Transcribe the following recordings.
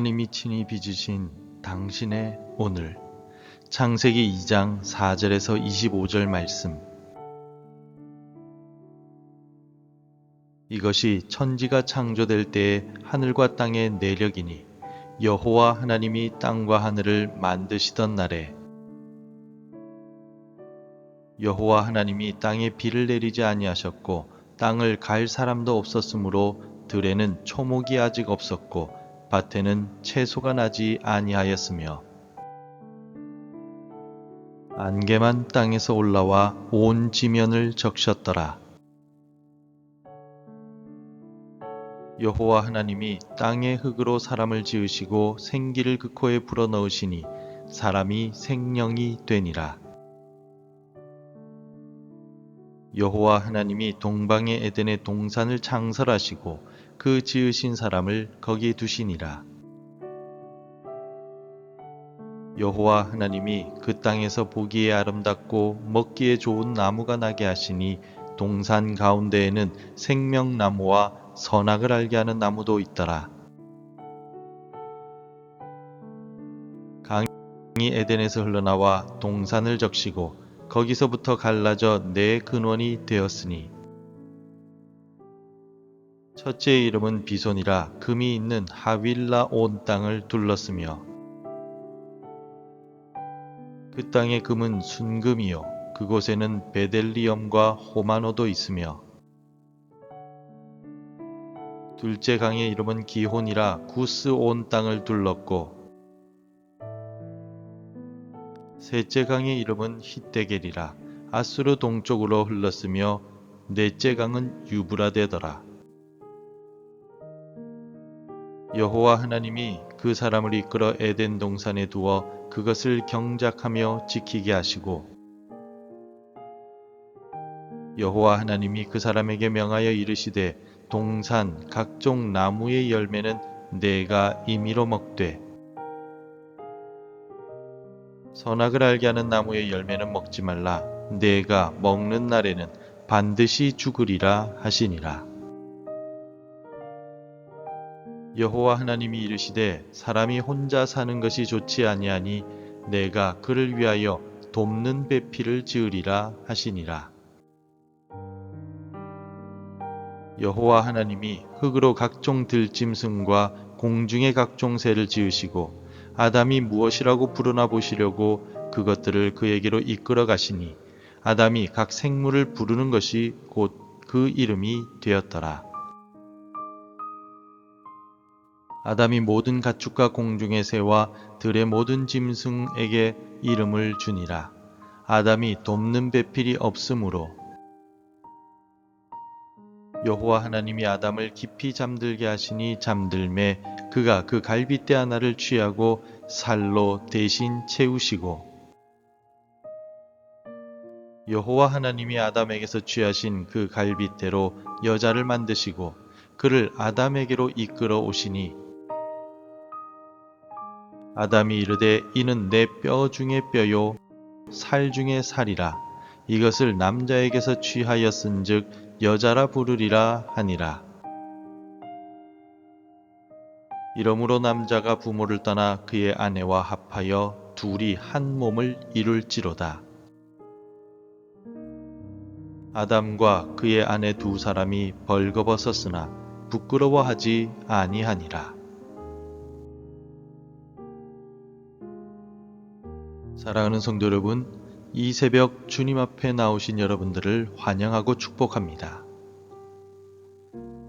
하나님이 친히 빚으신 당신의 오늘. 창세기 2장 4절에서 25절 말씀. 이것이 천지가 창조될 때에 하늘과 땅의 내력이니 여호와 하나님이 땅과 하늘을 만드시던 날에 여호와 하나님이 땅에 비를 내리지 아니하셨고 땅을 갈 사람도 없었으므로 들에는 초목이 아직 없었고 밭에는 채소가 나지 아니하였으며 안개만 땅에서 올라와 온 지면을 적셨더라. 여호와 하나님이 땅의 흙으로 사람을 지으시고 생기를 그 코에 불어넣으시니 사람이 생명이 되니라. 여호와 하나님이 동방의 에덴의 동산을 창설하시고 그 지으신 사람을 거기 두시니라. 여호와 하나님이 그 땅에서 보기에 아름답고 먹기에 좋은 나무가 나게 하시니 동산 가운데에는 생명나무와 선악을 알게 하는 나무도 있더라. 강이 에덴에서 흘러나와 동산을 적시고 거기서부터 갈라져 네 근원이 되었으니 첫째의 이름은 비손이라 금이 있는 하윌라 온 땅을 둘렀으며 그 땅의 금은 순금이요 그곳에는 베델리엄과 호마노도 있으며 둘째 강의 이름은 기혼이라 구스 온 땅을 둘렀고 셋째 강의 이름은 히데겔이라 아수르 동쪽으로 흘렀으며 넷째 강은 유브라데더라. 여호와 하나님이 그 사람을 이끌어 에덴 동산에 두어 그것을 경작하며 지키게 하시고 여호와 하나님이 그 사람에게 명하여 이르시되 동산 각종 나무의 열매는 내가 임의로 먹되 선악을 알게 하는 나무의 열매는 먹지 말라. 내가 먹는 날에는 반드시 죽으리라 하시니라. 여호와 하나님이 이르시되 사람이 혼자 사는 것이 좋지 아니하니 내가 그를 위하여 돕는 배필을 지으리라 하시니라. 여호와 하나님이 흙으로 각종 들짐승과 공중의 각종 새를 지으시고 아담이 무엇이라고 부르나 보시려고 그것들을 그에게로 이끌어 가시니 아담이 각 생물을 부르는 것이 곧 그 이름이 되었더라. 아담이 모든 가축과 공중의 새와 들의 모든 짐승에게 이름을 주니라. 아담이 돕는 배필이 없으므로 여호와 하나님이 아담을 깊이 잠들게 하시니 잠들매 그가 그 갈빗대 하나를 취하고 살로 대신 채우시고 여호와 하나님이 아담에게서 취하신 그 갈빗대로 여자를 만드시고 그를 아담에게로 이끌어 오시니 아담이 이르되 이는 내 뼈 중에 뼈요 살 중에 살이라. 이것을 남자에게서 취하였은즉 여자라 부르리라 하니라. 이러므로 남자가 부모를 떠나 그의 아내와 합하여 둘이 한 몸을 이룰지로다. 아담과 그의 아내 두 사람이 벌거벗었으나 부끄러워하지 아니하니라. 사랑하는 성도 여러분, 이 새벽 주님 앞에 나오신 여러분들을 환영하고 축복합니다.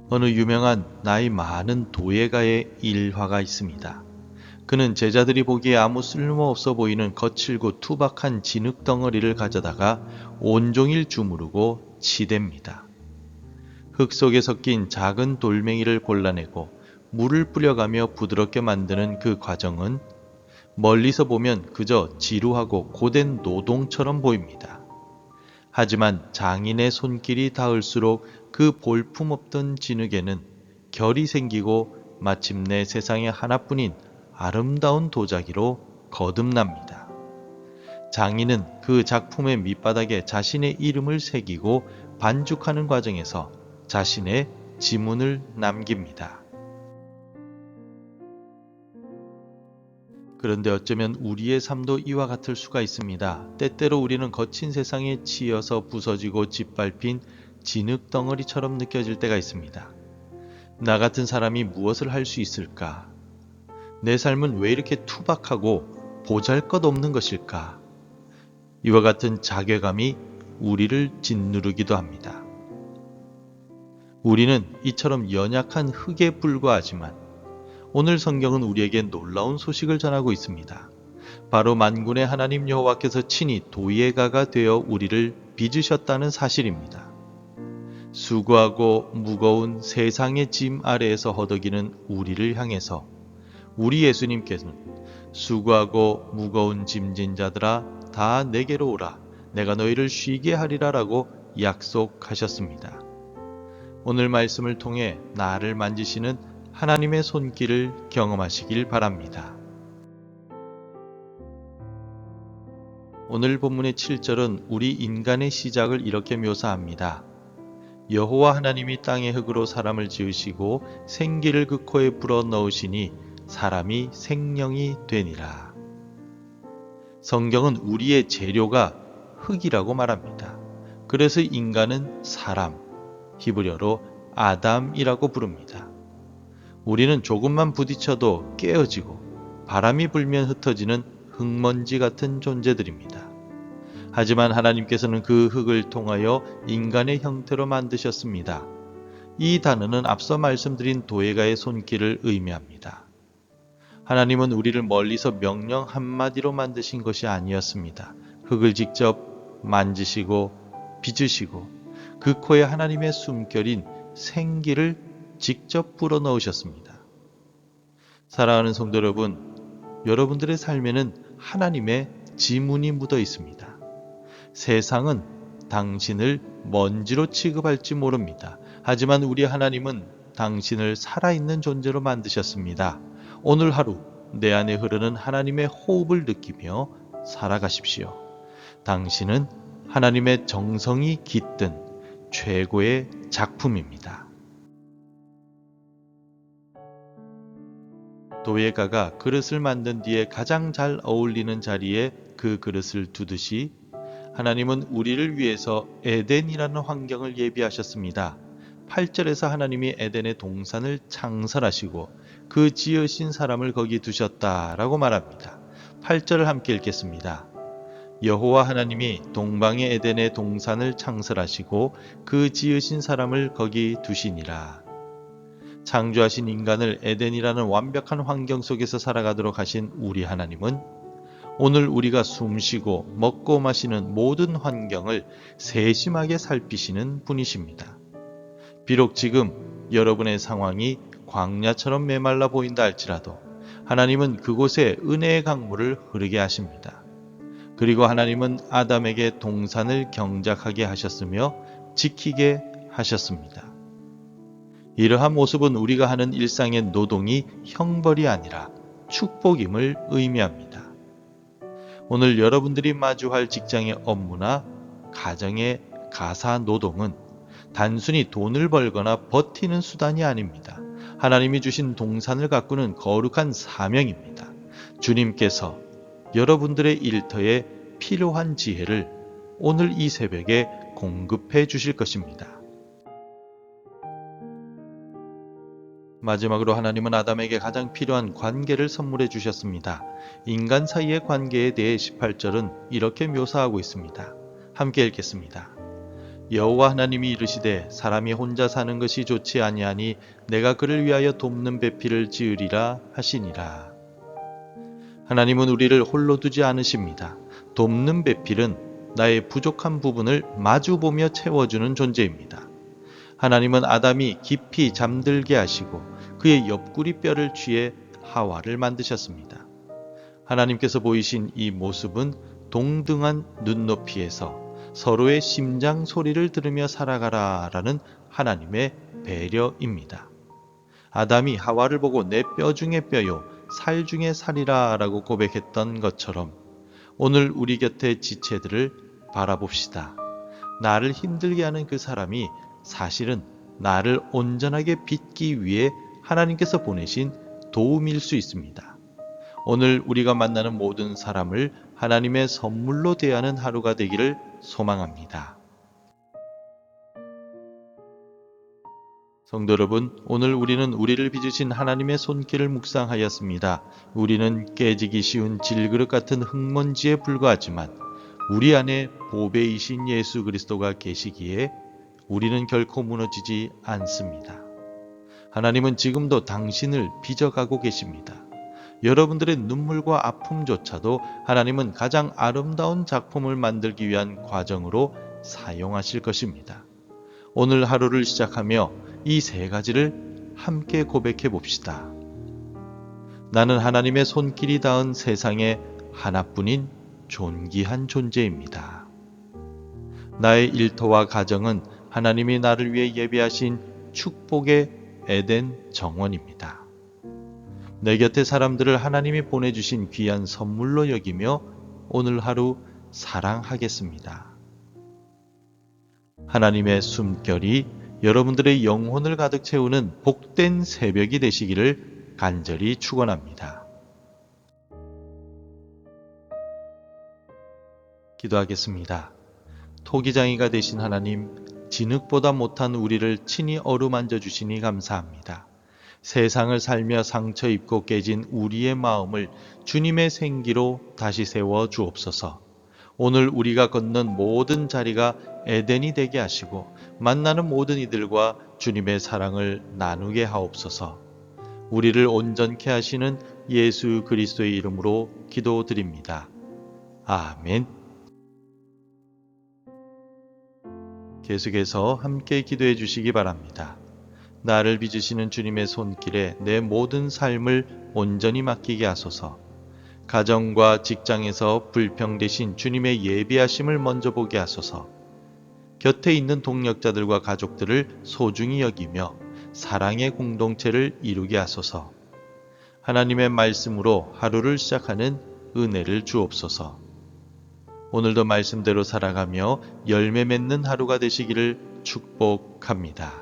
어느 유명한 나이 많은 도예가의 일화가 있습니다. 그는 제자들이 보기에 아무 쓸모없어 보이는 거칠고 투박한 진흙 덩어리를 가져다가 온종일 주무르고 치댑니다. 흙 속에 섞인 작은 돌멩이를 골라내고 물을 뿌려가며 부드럽게 만드는 그 과정은 멀리서 보면 그저 지루하고 고된 노동처럼 보입니다. 하지만 장인의 손길이 닿을수록 그 볼품없던 진흙에는 결이 생기고 마침내 세상에 하나뿐인 아름다운 도자기로 거듭납니다. 장인은 그 작품의 밑바닥에 자신의 이름을 새기고 반죽하는 과정에서 자신의 지문을 남깁니다. 그런데 어쩌면 우리의 삶도 이와 같을 수가 있습니다. 때때로 우리는 거친 세상에 치여서 부서지고 짓밟힌 진흙덩어리처럼 느껴질 때가 있습니다. 나 같은 사람이 무엇을 할 수 있을까? 내 삶은 왜 이렇게 투박하고 보잘것없는 것일까? 이와 같은 자괴감이 우리를 짓누르기도 합니다. 우리는 이처럼 연약한 흙에 불과하지만 오늘 성경은 우리에게 놀라운 소식을 전하고 있습니다. 바로 만군의 하나님 여호와께서 친히 도예가가 되어 우리를 빚으셨다는 사실입니다. 수고하고 무거운 세상의 짐 아래에서 허덕이는 우리를 향해서 우리 예수님께서는 수고하고 무거운 짐진 자들아 다 내게로 오라 내가 너희를 쉬게 하리라 라고 약속하셨습니다. 오늘 말씀을 통해 나를 만지시는 하나님의 손길을 경험하시길 바랍니다. 오늘 본문의 7절은 우리 인간의 시작을 이렇게 묘사합니다. 여호와 하나님이 땅의 흙으로 사람을 지으시고 생기를 그 코에 불어넣으시니 사람이 생명이 되니라. 성경은 우리의 재료가 흙이라고 말합니다. 그래서 인간은 사람, 히브리어로 아담이라고 부릅니다. 우리는 조금만 부딪혀도 깨어지고 바람이 불면 흩어지는 흙먼지 같은 존재들입니다. 하지만 하나님께서는 그 흙을 통하여 인간의 형태로 만드셨습니다. 이 단어는 앞서 말씀드린 도예가의 손길을 의미합니다. 하나님은 우리를 멀리서 명령 한마디로 만드신 것이 아니었습니다. 흙을 직접 만지시고 빚으시고 그 코에 하나님의 숨결인 생기를 직접 불어넣으셨습니다. 사랑하는 성도 여러분, 여러분들의 삶에는 하나님의 지문이 묻어 있습니다. 세상은 당신을 먼지로 취급할지 모릅니다. 하지만 우리 하나님은 당신을 살아있는 존재로 만드셨습니다. 오늘 하루 내 안에 흐르는 하나님의 호흡을 느끼며 살아가십시오. 당신은 하나님의 정성이 깃든 최고의 작품입니다. 도예가가 그릇을 만든 뒤에 가장 잘 어울리는 자리에 그 그릇을 두듯이 하나님은 우리를 위해서 에덴이라는 환경을 예비하셨습니다. 8절에서 하나님이 에덴의 동산을 창설하시고 그 지으신 사람을 거기 두셨다라고 말합니다. 8절을 함께 읽겠습니다. 여호와 하나님이 동방의 에덴의 동산을 창설하시고 그 지으신 사람을 거기 두시니라. 창조하신 인간을 에덴이라는 완벽한 환경 속에서 살아가도록 하신 우리 하나님은 오늘 우리가 숨쉬고 먹고 마시는 모든 환경을 세심하게 살피시는 분이십니다. 비록 지금 여러분의 상황이 광야처럼 메말라 보인다 할지라도 하나님은 그곳에 은혜의 강물을 흐르게 하십니다. 그리고 하나님은 아담에게 동산을 경작하게 하셨으며 지키게 하셨습니다. 이러한 모습은 우리가 하는 일상의 노동이 형벌이 아니라 축복임을 의미합니다. 오늘 여러분들이 마주할 직장의 업무나 가정의 가사 노동은 단순히 돈을 벌거나 버티는 수단이 아닙니다. 하나님이 주신 동산을 가꾸는 거룩한 사명입니다. 주님께서 여러분들의 일터에 필요한 지혜를 오늘 이 새벽에 공급해 주실 것입니다. 마지막으로 하나님은 아담에게 가장 필요한 관계를 선물해 주셨습니다. 인간 사이의 관계에 대해 18절은 이렇게 묘사하고 있습니다. 함께 읽겠습니다. 여호와 하나님이 이르시되 사람이 혼자 사는 것이 좋지 아니하니 내가 그를 위하여 돕는 배필을 지으리라 하시니라. 하나님은 우리를 홀로 두지 않으십니다. 돕는 배필은 나의 부족한 부분을 마주보며 채워주는 존재입니다. 하나님은 아담이 깊이 잠들게 하시고 그의 옆구리 뼈를 취해 하와를 만드셨습니다. 하나님께서 보이신 이 모습은 동등한 눈높이에서 서로의 심장 소리를 들으며 살아가라 라는 하나님의 배려입니다. 아담이 하와를 보고 내 뼈 중에 뼈요 살 중에 살이라 라고 고백했던 것처럼 오늘 우리 곁의 지체들을 바라봅시다. 나를 힘들게 하는 그 사람이 사실은 나를 온전하게 빚기 위해 하나님께서 보내신 도움일 수 있습니다. 오늘 우리가 만나는 모든 사람을 하나님의 선물로 대하는 하루가 되기를 소망합니다. 성도 여러분, 오늘 우리는 우리를 빚으신 하나님의 손길을 묵상하였습니다. 우리는 깨지기 쉬운 질그릇 같은 흙먼지에 불과하지만 우리 안에 보배이신 예수 그리스도가 계시기에 우리는 결코 무너지지 않습니다. 하나님은 지금도 당신을 빚어가고 계십니다. 여러분들의 눈물과 아픔조차도 하나님은 가장 아름다운 작품을 만들기 위한 과정으로 사용하실 것입니다. 오늘 하루를 시작하며 이 세 가지를 함께 고백해 봅시다. 나는 하나님의 손길이 닿은 세상에 하나뿐인 존귀한 존재입니다. 나의 일터와 가정은 하나님이 나를 위해 예비하신 축복의 에덴 정원입니다. 내 곁에 사람들을 하나님이 보내주신 귀한 선물로 여기며 오늘 하루 사랑하겠습니다. 하나님의 숨결이 여러분들의 영혼을 가득 채우는 복된 새벽이 되시기를 간절히 축원합니다. 기도하겠습니다. 토기장이가 되신 하나님, 진흙보다 못한 우리를 친히 어루만져 주시니 감사합니다. 세상을 살며 상처 입고 깨진 우리의 마음을 주님의 생기로 다시 세워 주옵소서. 오늘 우리가 걷는 모든 자리가 에덴이 되게 하시고 만나는 모든 이들과 주님의 사랑을 나누게 하옵소서. 우리를 온전케 하시는 예수 그리스도의 이름으로 기도드립니다. 아멘. 계속해서 함께 기도해 주시기 바랍니다. 나를 빚으시는 주님의 손길에 내 모든 삶을 온전히 맡기게 하소서. 가정과 직장에서 불평되신 주님의 예비하심을 먼저 보게 하소서. 곁에 있는 동력자들과 가족들을 소중히 여기며 사랑의 공동체를 이루게 하소서. 하나님의 말씀으로 하루를 시작하는 은혜를 주옵소서. 오늘도 말씀대로 살아가며 열매 맺는 하루가 되시기를 축복합니다.